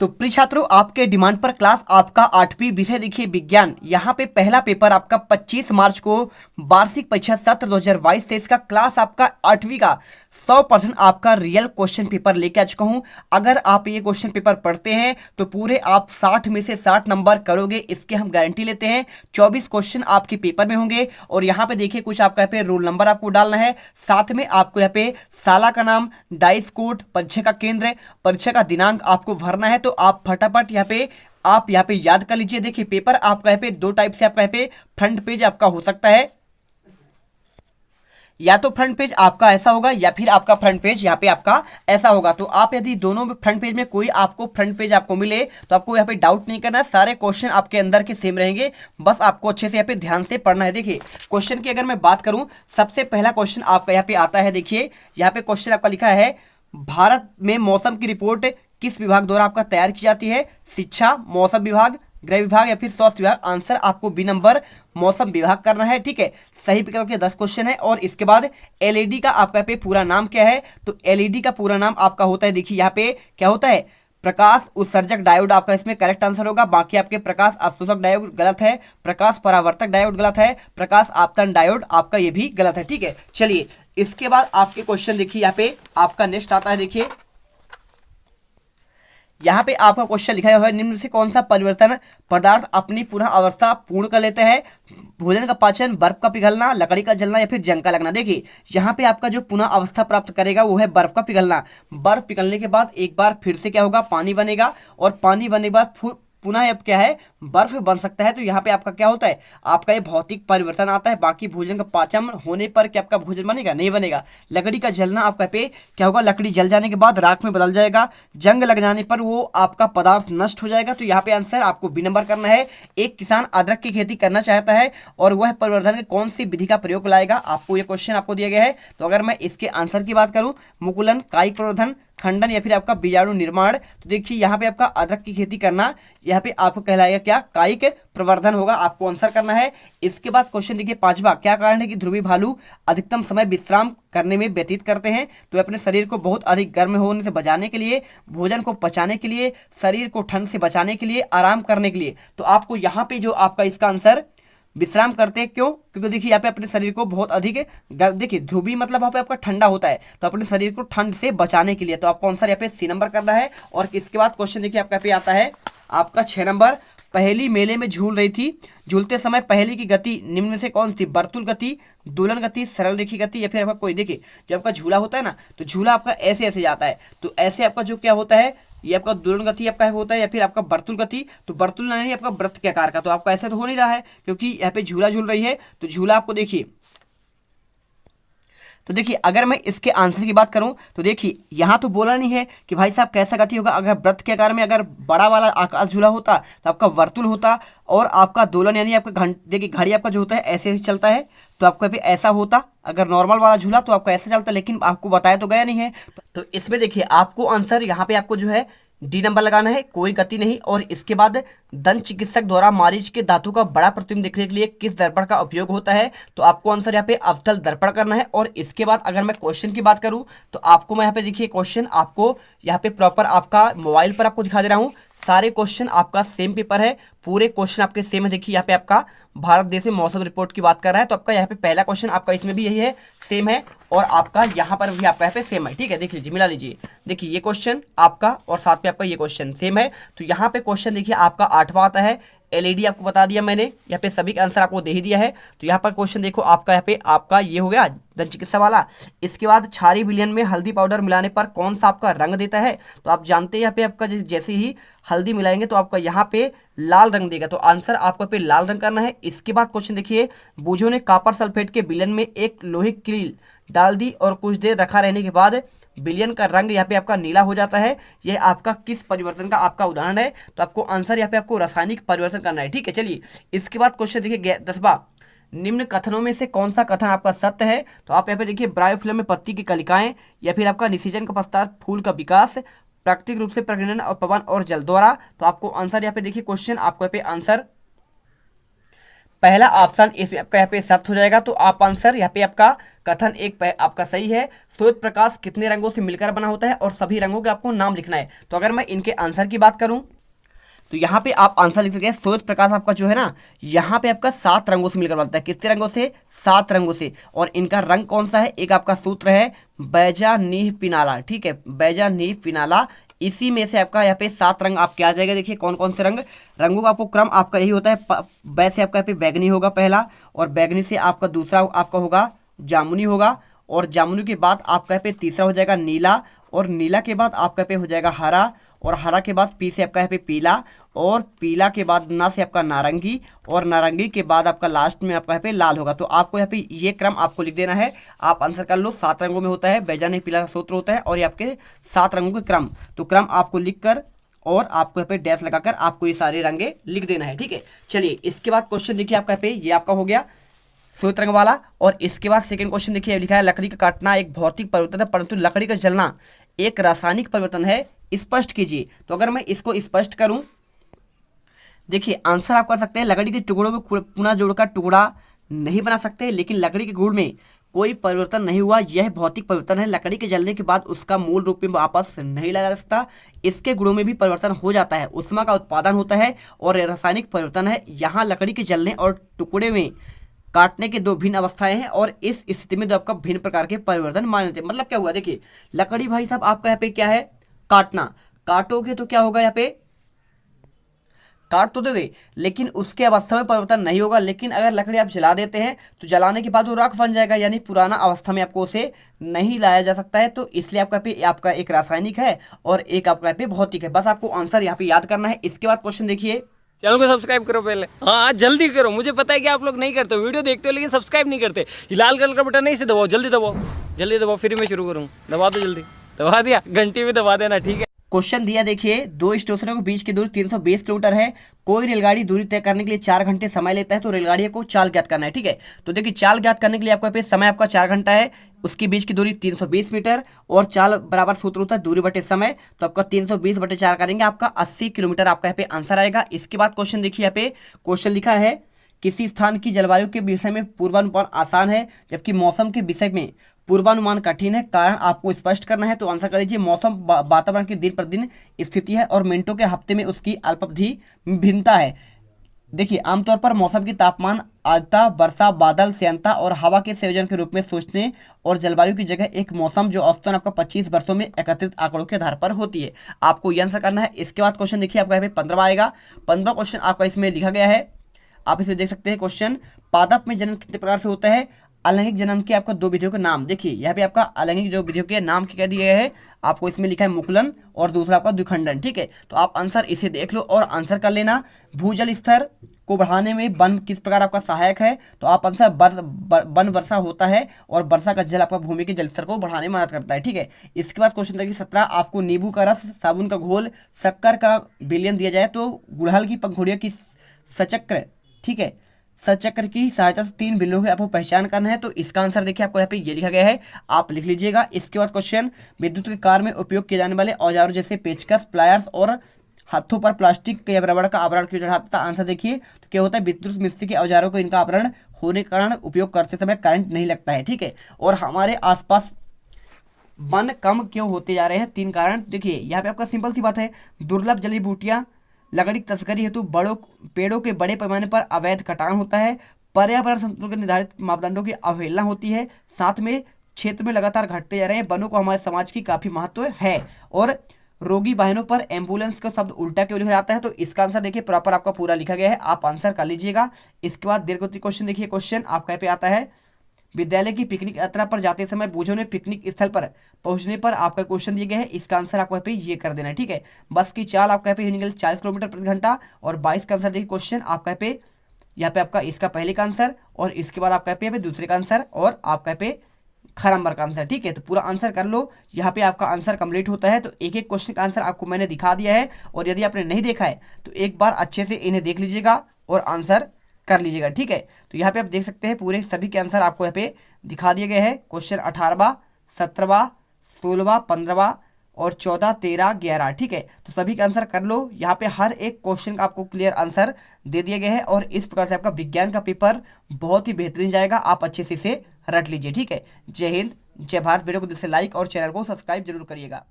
तो प्रिय छात्रों, आपके डिमांड पर क्लास आपका 8वीं विषय देखिए विज्ञान। यहाँ पे पहला पेपर आपका 25 मार्च को वार्षिक परीक्षा सत्र 2022 से इसका क्लास आपका 8वीं का 100% आपका रियल क्वेश्चन पेपर लेके आ चुका हूँ। अगर आप ये क्वेश्चन पेपर पढ़ते हैं तो पूरे आप 60 में से 60 नंबर करोगे, इसके हम गारंटी लेते हैं। 24 क्वेश्चन आपके पेपर में होंगे और यहाँ पे देखिए कुछ आपका यहाँ पे रोल नंबर आपको डालना है, साथ में आपको यहाँ पे साला का नाम, डाइस कोड, परीक्षा का केंद्र, परीक्षा का दिनांक आपको भरना है। तो आप फटाफट आप यहाँ पे याद कर लीजिए। देखिए पेपर आपका यहाँ पे दो टाइप से आपका यहाँ पे फ्रंट पेज आपका हो सकता है, या तो फ्रंट पेज आपका ऐसा होगा या फिर आपका फ्रंट पेज यहाँ पे आपका ऐसा होगा। तो आप यदि दोनों में फ्रंट पेज में कोई आपको फ्रंट पेज आपको मिले तो आपको यहाँ पे डाउट नहीं करना है, सारे क्वेश्चन आपके अंदर के सेम रहेंगे, बस आपको अच्छे से यहाँ पे ध्यान से पढ़ना है। देखिए क्वेश्चन की अगर मैं बात करूं, सबसे पहला क्वेश्चन आपका यहाँ पे आता है। देखिए यहाँ पे क्वेश्चन आपका लिखा है, भारत में मौसम की रिपोर्ट किस विभाग द्वारा आपका तैयार की जाती है? शिक्षा, मौसम विभाग, गृह विभाग या फिर स्वास्थ्य विभाग। आंसर आपको बी नंबर मौसम विभाग करना है, ठीक है। सही विकल्प के 10 क्वेश्चन है। और इसके बाद एलईडी का आपका पे पूरा नाम क्या है? तो एलईडी का पूरा नाम आपका होता है, देखिए यहाँ पे क्या होता है, प्रकाश उत्सर्जक डायोड आपका इसमें करेक्ट आंसर होगा। बाकी आपके प्रकाश अवशोषक डायोड गलत है, प्रकाश परावर्तक डायोड गलत है, प्रकाश आपतन डायोड आपका ये भी गलत है, ठीक है। चलिए इसके बाद आपके क्वेश्चन देखिए, यहाँ पे आपका नेक्स्ट आता है। देखिए यहाँ पे आपका क्वेश्चन लिखा हुआ है, निम्न से कौन सा परिवर्तन पदार्थ अपनी पुनः अवस्था पूर्ण कर लेते हैं? भोजन का पाचन, बर्फ का पिघलना, लकड़ी का जलना या फिर जंग का लगना। देखिए यहाँ पे आपका जो पुनः अवस्था प्राप्त करेगा वो है बर्फ का पिघलना। बर्फ पिघलने के बाद एक बार फिर से क्या होगा, पानी बनेगा, और पानी बनने के बाद पुनः अब क्या है, बर्फ बन सकता है। तो यहाँ पे आपका क्या होता है, आपका ये भौतिक परिवर्तन आता है। बाकी भोजन का पाचन होने पर क्या आपका भोजन बनेगा? नहीं बनेगा। लकड़ी का जलना आपका पे क्या होगा, लकड़ी जल जाने के बाद राख में बदल जाएगा। जंग लग जाने पर वो आपका पदार्थ नष्ट हो जाएगा। तो यहाँ पे आंसर आपको बी नंबर करना है। एक किसान अदरक की खेती करना चाहता है और वह परिवर्धन की कौन सी विधि का प्रयोग लाएगा? आपको ये क्वेश्चन आपको दिया गया है। तो अगर मैं इसके आंसर की बात करूं, मुकुलन, कायिक प्रवर्धन, खंडन या फिर आपका बीजाणु निर्माण, तो देखिए यहाँ पे आपका अदरक की खेती करना, यहाँ पे आपको कहलाएगा क्या, कायिक प्रवर्धन होगा, आपको आंसर करना है। इसके बाद क्वेश्चन देखिए पांचवा, क्या कारण है कि ध्रुवी भालू अधिकतम समय विश्राम करने में व्यतीत करते हैं? तो अपने शरीर को बहुत अधिक गर्म होने से बचाने के लिए, भोजन को पचाने के लिए, शरीर को ठंड से बचाने के लिए, आराम करने के लिए। तो आपको यहाँ पे जो आपका इसका आंसर विश्राम करते हैं, क्यों? क्योंकि देखिए यहाँ पे अपने शरीर को बहुत अधिक देखिए ध्रुवी मतलब वहाँ पे आपका ठंडा होता है, तो अपने शरीर को ठंड से बचाने के लिए। तो आपको आंसर यहाँ पे सी नंबर करना है। और इसके बाद क्वेश्चन देखिए आपका पे आता है आपका 6 नंबर, पहेली मेले में झूल रही थी, झूलते समय पहेली की गति निम्न में से कौन सी? वर्तुल गति, दोलन गति, सरल रेखी गति या फिर आपका कोई। देखिए जब आपका झूला होता है ना, तो झूला आपका ऐसे ऐसे जाता है, तो ऐसे आपका जो क्या होता है, ये आपका दोलन गति आपका होता है या फिर आपका वर्तुल गति। तो वर्तुल नहीं आपका वृत्त के आकार का, तो आपका ऐसा तो हो नहीं रहा है क्योंकि यहाँ पे झूला झूल रही है। तो झूला आपको देखिए, तो देखिए अगर मैं इसके आंसर की बात करूं तो देखिए यहाँ तो बोला नहीं है कि भाई साहब कैसा गति होगा। अगर वृत्त के आकार में अगर बड़ा वाला आकाश झूला होता तो आपका वर्तुल होता, और आपका दोलन यानी आपका देखिए घड़ी आपका जो होता है ऐसे ऐसे चलता है, तो आपका भी ऐसा होता। अगर नॉर्मल वाला झूला तो आपका ऐसा चलता, लेकिन आपको बताया तो गया नहीं है। तो इसमें देखिए आपको आंसर यहाँ पे आपको जो है डी नंबर लगाना है, कोई गति नहीं। और इसके बाद दंत चिकित्सक द्वारा मरीज के दांतों का बड़ा प्रतिबिंब देखने के लिए किस दर्पण का उपयोग होता है? तो आपको आंसर यहाँ पे अवतल दर्पण करना है। और इसके बाद अगर मैं क्वेश्चन की बात करूं तो आपको मैं यहाँ पे देखिए क्वेश्चन आपको यहाँ पे प्रॉपर आपका मोबाइल पर आपको दिखा दे रहा हूँ। सारे क्वेश्चन आपका सेम पेपर है, पूरे क्वेश्चन आपके सेम है। देखिए यहाँ पे आपका भारत देश में मौसम रिपोर्ट की बात कर रहा है, तो आपका यहाँ पे पहला क्वेश्चन आपका इसमें भी यही है, सेम है, और आपका यहाँ पर भी आपका यहाँ पे सेम है, ठीक है। देख लीजिए, मिला लीजिए। देखिए ये क्वेश्चन आपका और साथ में आपका ये क्वेश्चन सेम है। तो यहाँ पे क्वेश्चन देखिए आपका 8वां आता है, एलईडी आपको बता दिया मैंने, यहाँ पे सभी का आंसर आपको दे ही दिया है। तो यहाँ पर क्वेश्चन देखो आपका यहाँ पे आपका ये हो गया दंत चिकित्सा वाला। इसके बाद क्षारीय विलयन में हल्दी पाउडर मिलाने पर कौन सा आपका रंग देता है? तो आप जानते हैं यहाँ पे आपका जैसे ही हल्दी मिलाएंगे तो आपका यहाँ पे लाल रंग देगा, तो आंसर आपको पे लाल रंग करना है। इसके बाद क्वेश्चन देखिए, बूझों ने कॉपर सल्फेट के विलयन में एक लोहे की कील डाल दी और कुछ देर रखा रहने के बाद विलयन का रंग यहाँ पे आपका नीला हो जाता है। यह आपका किस परिवर्तन का आपका उदाहरण है? तो आपको आंसर यहाँ पे आपको रासायनिक परिवर्तन करना है, ठीक है। चलिए इसके बाद क्वेश्चन देखिए 10वां, निम्न कथनों में से कौन सा कथन आपका सत्य है? तो आप यहाँ पे देखिए ब्रायोफिल्म में पत्ती की कलिकाएं या फिर आपका निषेचन का पश्चात फूल का विकास, प्राकृतिक रूप से प्रकीर्णन और पवन और जल द्वारा। तो आपको आंसर यहाँ पे देखिए क्वेश्चन आपको यहाँ पे आंसर पहला ऑप्शन इसमें आपका यहाँ पे सत्य हो जाएगा। तो आप आंसर यहाँ पे आपका कथन एक आपका सही है। श्वेत प्रकाश कितने रंगों से मिलकर बना होता है और सभी रंगों के आपको नाम लिखना है। तो अगर मैं इनके आंसर की बात करूं तो यहाँ पे आप आंसर लिख सकते हैं। श्वेत प्रकाश आपका जो है ना, यहाँ पे आपका 7 रंगों से मिलकर बनता है। कितने रंगों से? 7 रंगों से। और इनका रंग कौन सा है? एक आपका सूत्र है बैजा नीह पिनाला, ठीक है, बैजा नीह पिनाला। इसी में से आपका यहाँ पे 7 रंग आपके आ जाएगा। देखिए कौन कौन से रंग, रंगों का आपको क्रम आपका यही होता है। वैसे आपका यहाँ पे बैगनी होगा पहला, और बैगनी से आपका दूसरा आपका होगा जामुनी होगा, और जामुनी के बाद आपका यहाँ पे तीसरा हो जाएगा नीला, और नीला के बाद आपका यहाँ पे हो जाएगा हरा, और हरा के बाद पी से आपका यहाँ पे पीला, और पीला के बाद ना से आपका नारंगी, और नारंगी के बाद आपका लास्ट में आपका यहाँ पे लाल होगा। तो आपको यहाँ पे ये क्रम आपको लिख देना है। आप आंसर कर लो। 7 रंगों में होता है, बैजानी पीला का सूत्र होता है, और ये आपके 7 रंगों के क्रम। तो क्रम आपको लिख कर और आपको यहाँ पे डैश लगाकर आपको ये सारे रंगे लिख देना है, ठीक है। चलिए इसके बाद क्वेश्चन देखिए आपका यहाँ पे, ये आपका हो गया श्वेत रंग वाला। और इसके बाद सेकंड क्वेश्चन देखिए, लिखा है लकड़ी का काटना एक भौतिक परिवर्तन है परंतु लकड़ी का जलना एक रासायनिक परिवर्तन है, स्पष्ट कीजिए। तो अगर मैं इसको स्पष्ट करूं, देखिए आंसर आप कर सकते हैं लकड़ी के टुकड़ों में पुनः जोड़कर टुकड़ा नहीं बना सकते, लेकिन लकड़ी के गुण में कोई परिवर्तन नहीं हुआ, यह भौतिक परिवर्तन है। लकड़ी के जलने के बाद उसका मूल रूप में वापस नहीं लाया जा सकता, इसके गुणों में भी परिवर्तन हो जाता है, उष्मा का उत्पादन होता है और रासायनिक परिवर्तन है। यहाँ लकड़ी के जलने और टुकड़े में काटने के दो भिन्न अवस्थाएं हैं, और इस स्थिति में दो आपका भिन्न प्रकार के परिवर्तन माने जाते हैं। मतलब क्या हुआ, देखिए लकड़ी भाई साहब आपका यहाँ पे क्या है, काटना, काटोगे तो क्या होगा, यहाँ पे काट तो दोगे लेकिन उसके अवस्था में परिवर्तन नहीं होगा। लेकिन अगर लकड़ी आप जला देते हैं तो जलाने के बाद वो राख बन जाएगा, यानी पुराना अवस्था में आपको उसे नहीं लाया जा सकता है। तो इसलिए आपका पे आपका एक रासायनिक है और एक आपका यहाँ पे भौतिक है। बस आपको आंसर यहाँ पे याद करना है। इसके बाद क्वेश्चन देखिए, चैनल को सब्सक्राइब करो पहले, हाँ जल्दी करो। मुझे पता है कि आप लोग नहीं करते, वीडियो देखते हो लेकिन सब्सक्राइब नहीं करते। ये लाल कलर का बटन नहीं, इसे दबाओ, जल्दी दबाओ, जल्दी दबाओ, फिर मैं शुरू करूँ। दबा दो जल्दी, दबा दिया, घंटी में दबा देना, ठीक है। क्वेश्चन दिया देखिए, दो स्टेशनों के बीच की दूरी 320 किलोमीटर है, कोई रेलगाड़ी दूरी तय करने के लिए 4 घंटे समय लेता है, तो रेलगाड़ी को चाल ज्ञात करना है, ठीक है। तो देखिए चाल ज्ञात करने के लिए आपको पे समय आपका 4 घंटा है, उसके बीच की दूरी 320 मीटर, और चाल बराबर सूत्र होता है दूरी बटे समय। तो आपका 320 बटे 4 करेंगे, आपका 80 किलोमीटर आपका यहाँ पे आंसर आएगा। इसके बाद क्वेश्चन देखिए, यहाँ पे क्वेश्चन लिखा है किसी स्थान की जलवायु के विषय में पूर्वानुमान आसान है जबकि मौसम के विषय में पूर्वानुमान कठिन है, कारण आपको स्पष्ट करना है। तो आंसर कर दीजिए, मौसम वातावरण की दिन प्रतिदिन स्थिति है और मिनटों के हफ्ते में उसकी अल्पावधि भिन्नता है। देखिए आमतौर पर मौसम की तापमान, आर्द्रता, वर्षा, बादल, श्यानता और हवा के संयोजन के रूप में सोचने और जलवायु की जगह एक मौसम जो औसतन आपका 25 वर्षों में एकत्रित आंकड़ों के आधार पर होती है। आपको ये आंसर करना है। इसके बाद क्वेश्चन देखिए आपका यहाँ पे 15वां आएगा। 15वां क्वेश्चन आपका इसमें लिखा गया है, आप इसे देख सकते हैं। क्वेश्चन, पादप में जनन कितने प्रकार से होता है? अलैंगिक जनन के आपका 2 विधियों के नाम। देखिए यहाँ पे आपका अलैंगिक जो विधियों के नाम क्या दिए गए हैं, आपको इसमें लिखा है मुकुलन और दूसरा आपका द्विखंडन, ठीक है। तो आप आंसर इसे देख लो और आंसर कर लेना। भूजल स्तर को बढ़ाने में वन किस प्रकार आपका सहायक है? तो आप आंसर वन वर्षा होता है और वर्षा का जल आपका भूमि के जल स्तर को बढ़ाने में मदद करता है, ठीक है। इसके बाद क्वेश्चन देखिए 17, आपको नींबू का रस, साबुन का घोल, शक्कर का विलयन दिया जाए तो गुड़हल की पंखुड़ियों की सचक्र, ठीक है, सचक्र की सहायता से 3 बिंदुओं की आपको पहचान करना है। तो इसका आंसर देखिए आपको यहाँ पे ये लिखा गया है, आप लिख लीजिएगा। इसके बाद क्वेश्चन, विद्युत के कार्य में उपयोग किए जाने वाले औजारों जैसे पेचकस, प्लायर्स और हाथों पर प्लास्टिक के रबड़ का आवरण क्यों चढ़ाता? आंसर देखिए, तो क्या होता है, विद्युत मिस्त्री के औजारों को इनका आवरण होने के कारण उपयोग करते समय करंट नहीं लगता है, ठीक है। और हमारे आसपास वन कम क्यों होते जा रहे हैं? 3 कारण। देखिए यहाँ पे आपका सिंपल सी बात है, दुर्लभ जड़ी बूटियां, लकड़ी तस्करी हेतु पेड़ों के बड़े पैमाने पर अवैध कटान होता है, पर्यावरण संतुलन के निर्धारित मापदंडों की अवहेलना होती है, साथ में क्षेत्र में लगातार घटते जा रहे हैं। वनों को हमारे समाज की काफी महत्व है, और रोगी वाहनों पर एम्बुलेंस का शब्द उल्टा क्यों लिखा जाता है? तो इसका आंसर देखिए प्रॉपर आपका पूरा लिखा गया है, आप आंसर कर लीजिएगा। इसके बाद दीर्घोत्तरी क्वेश्चन देखिए, क्वेश्चन आपका पे आता है, विद्यालय की पिकनिक यात्रा पर जाते समय बूझों ने पिकनिक स्थल पर पहुंचने पर आपका क्वेश्चन दिए गए है, इसका आंसर आपको यहाँ पे ये कर देना है, ठीक है। बस की चाल आपका यहाँ पे निकल 40 किलोमीटर प्रति घंटा, और 22 का आंसर देखिए क्वेश्चन आपका यहाँ पे आपका इसका पहले का आंसर, और इसके बाद आपका यहाँ पे दूसरे का आंसर, और आपका यहाँ पे ख नंबर का आंसर, ठीक है। तो पूरा आंसर कर लो, यहाँ पे आपका आंसर कंप्लीट होता है। तो एक एक क्वेश्चन का आंसर आपको मैंने दिखा दिया है, और यदि आपने नहीं देखा है तो एक बार अच्छे से इन्हें देख लीजिएगा और आंसर कर लीजिएगा, ठीक है। तो यहाँ पे आप देख सकते हैं पूरे सभी के आंसर आपको यहाँ पे दिखा दिए गए हैं। क्वेश्चन 18वां, 17वां, 16वां, 15वां, और 14, 13, 11। ठीक है, तो सभी का आंसर कर लो। यहाँ पे हर एक क्वेश्चन का आपको क्लियर आंसर दे दिया गया है और इस प्रकार से आपका विज्ञान का पेपर बहुत ही बेहतरीन जाएगा। आप अच्छे से इसे रट लीजिए। ठीक है, जय हिंद, जय भारत। वीडियो को दिल से लाइक और चैनल को सब्सक्राइब जरूर करिएगा।